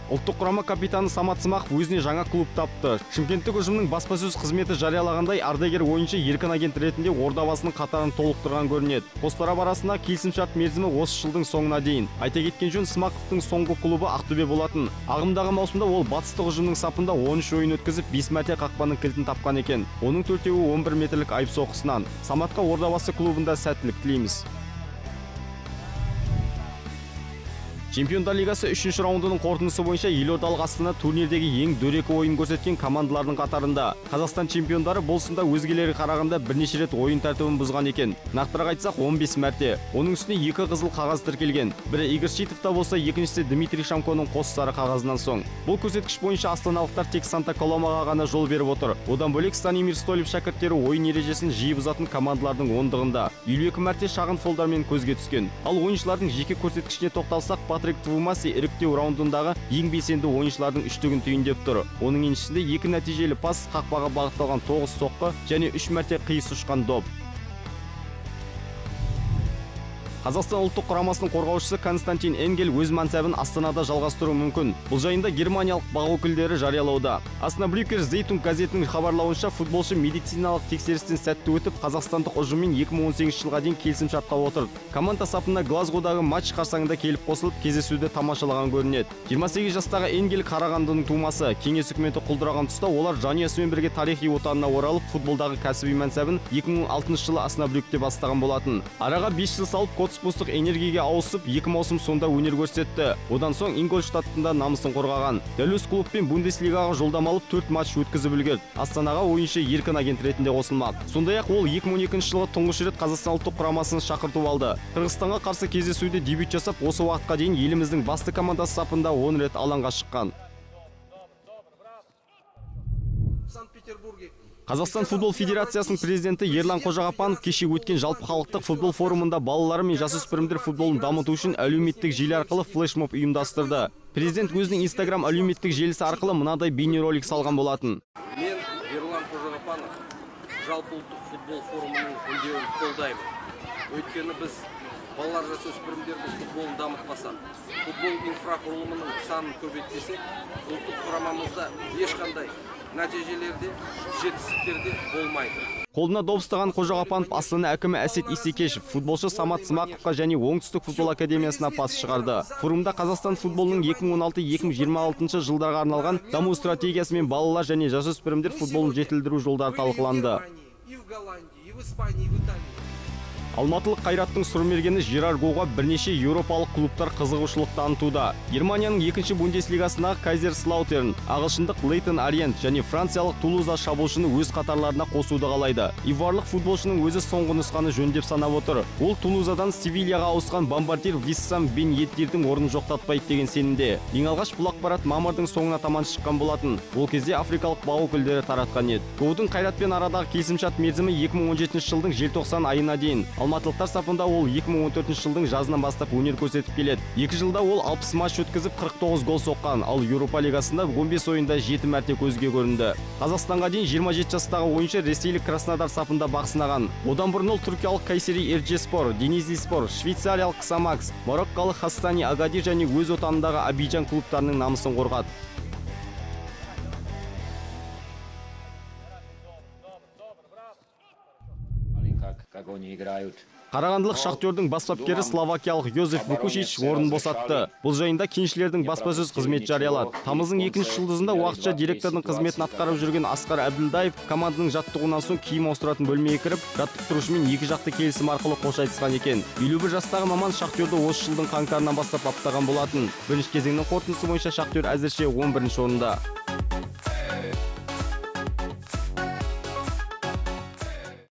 Ұлттық құрама капитаны Самат Смақов өзіне жаңа клуб тапты. Шымкенттік ұжымның баспасөз қызметі жариялағандай, ардагер ойыншы еркін агент ретінде ордабасының қатарын толықтырған көрінеді. Қос тарап арасында келісімшарт мерзімі осы жылдың соңына дейін. Айта кеткен жөн, Смақовтың соңғы клубы Ақтөбе болатын. Ағымдағы маусымда ол батыстық ұжымның сапында 13 ойын өткізіп, 5 мәрте қақпаның кілтін тапқан екен. Оның 4-еуі 11 метрлік айып соққысынан. Саматқа ордабасы клубында сәттілік тілейміз. Чемпиондар лигасы 3-ші раундының қорытындысы бойынша елордалық Астана турнирдегі ең дөрекі ойын көрсеткен командалардың қатарында. Қазақстан чемпиондары болсында өзгелері қарағанда бірнеше рет ойын тәртібін бұзған екен. Нақтырақ айтсақ 15 мәрте. Оның үстіне 2 қызыл қағаз тіркелген. Бірі Игорь Шитовта болса, екіншісі Дмитрий Шамконың қос сары қағазынан соң. Бұл көрсеткіш бойынша астаналықтар тек Санта-Коломаға ғана жол беріп отыр. Одан бөлек Станимир Столев шәкірттері ойын ережесін жиі бұзатын командалардың ондығында. 52 мәрте шағын фолдармен көзге түскен. Ал ойыншылардың жеке көрсеткішіне тоқталсақ, Патрик Твумаси іріктеу раундындағы ең белсенді ойыншылардың үштігін түйіндеп тұр. Оның еншісінде 2 нәтижелі пас, қақпаға бағытталған 9 соққы және 3 мәрте қиыс ұшқан доп. Қазақстан ұлттық құрамасының қорғаушысы Константин Энгель өз мансабын Астанада жалғастыруы мүмкін. Бұл жайында германиялық бақ өкілдері жариялауда. Osnabrücker Zeitung газетінің хабарлауынша, футболшы медициналық тексерістен сәтті өтіп, қазақстандық ұжыммен 2018 жылға дейін келісімшартқа отыр. Команда сапына Глазгодағы матч қарсаңында келіп қосылып, кездесуді тамашалаған көрінеді. 28 жастағы Энгель Қарағандының тумасы. Кеңес үкіметі құлдыраған тұста олар жанұясымен бірге тарихи отанына оралып, футболдағы кәсіби мансабын 2006 жылы Osnabrückте бастаған болатын. Араға 5 жыл салып Котсбустық энергияға ауысып, 2 маусым сонда өнер көрсетті. Одан соң Ингольштадтында намысын қорғаған. Дәл өз клубпен Бундеслигаға жолдама алып 4 матч өткізіп үлгерді. Астанаға ойыншы еркін агент ретінде қосылмақ. Сондай-ақ ол 2012 жылы тұңғыш рет Қазақстан ұлттық құрамасын шақыртып алды. Қырғызстанға қарсы кездесуде дебют жасап, осы уақытқа дейін еліміздің басты командасы сапында 10 рет алаңға шыққан. Қазақстан футбол федерациясының президенті Ерлан Қожағапанов кеше өткен жалпы халықтық футбол форумында балалары мен жасөспірімдер футболын дамыту үшін әлеуметтік желі арқылы флешмоб ұйымдастырды. Президент өзінің Instagram әлеуметтік желісі арқылы мынадай бейнеролик салған болатын. Мен Ерлан Қожағапанов жалпы ұлттық футбол форумының үндеуін қолдаймын. Өйткені біз балалар жасөспірімдердің футболын дамытпасақ, футбол инфрақұрылымының санын көбейтпесек, ұлттық құрамамызда ешқандай нәтижелерде, жетістіктерде болмайды. Қолына доп ұстаған Қожағапанов Астана әкімі Әсет Исекешев, футболшы Самат Смақовқа және Оңтүстік футбол академиясына пас шығарды. Форумда Қазақстан футболының 2016-2026 жылдарға арналған даму стратегиясы мен балалар және жасөспірімдер футболын жетілдіру жолдары талқыланды. Алматылық Қайраттың сұрмергені Жерар Гоуға бірнеше еуропалық клубтар қызығушылық танытуда. Германияның 2-ші Бундеслигасындағы Кайзерслаутерн, ағылшындық Лейтон Ориент және франциялық Тулуза шабуылшыны өз қатарларына қосуды қалайды. Иварлық футболшының өзі соңғы нұсқаны жөн деп санап отыр. Ол Тулузадан Севильяға ауысқан бомбардир Виссам бен Йеддирдің орнын жоқтатпайды деген сенімде. Ең алғаш бұл ақпарат мамырдың соңына таман шыққан болатын. Ол кезде африкалық бақ өкілдері таратқан еді. Гоудың Қайратпен арадағы келісімшарт мерзімі 2017 жылдың желтоқсан айына дейін. Алматылықтар сапында ол 2014 жылдың жазынан бастап өнер көрсетіп келеді. 2 жылда ол 60 матч өткізіп 49 гол соққан, ал Еуропа лигасында 15 ойында 7 мәрте көзге көрінді. Қазақстанға дейін 27 жастағы ойыншы ресейлік Краснодар сапында бақ сынаған. Одан бұрын ол түркиялық Кайсери Эрджеспор, Денизлиспор, швейцариялық Ксамакс, мароккалық Хастани Агади және өз отанындағы Абиджан клубтарының намысын қорғады. Қарағандылық Шахтердің баспапкері словакиялық Йозеф Букушич орнын босатты. Бұл жайында кеншілердің баспасөз қызметі жариялады. Тамыздың 2-ші жұлдызында уақытша директордың қызметін атқарып жүрген Асқар Әбділдаев команданың жаттығуынан соң киім ауыстыратын бөлмеге кіріп, жаттықтырушымен 2 жақты келісім арқылы қош айтысқан екен. 51 жастағы маман Шахтерді осы жылдың қаңтарынан бастап баптаған болатын. Бірінші кезеңнің қорытындысы бойынша Шахтер әзірше 11-ші орында.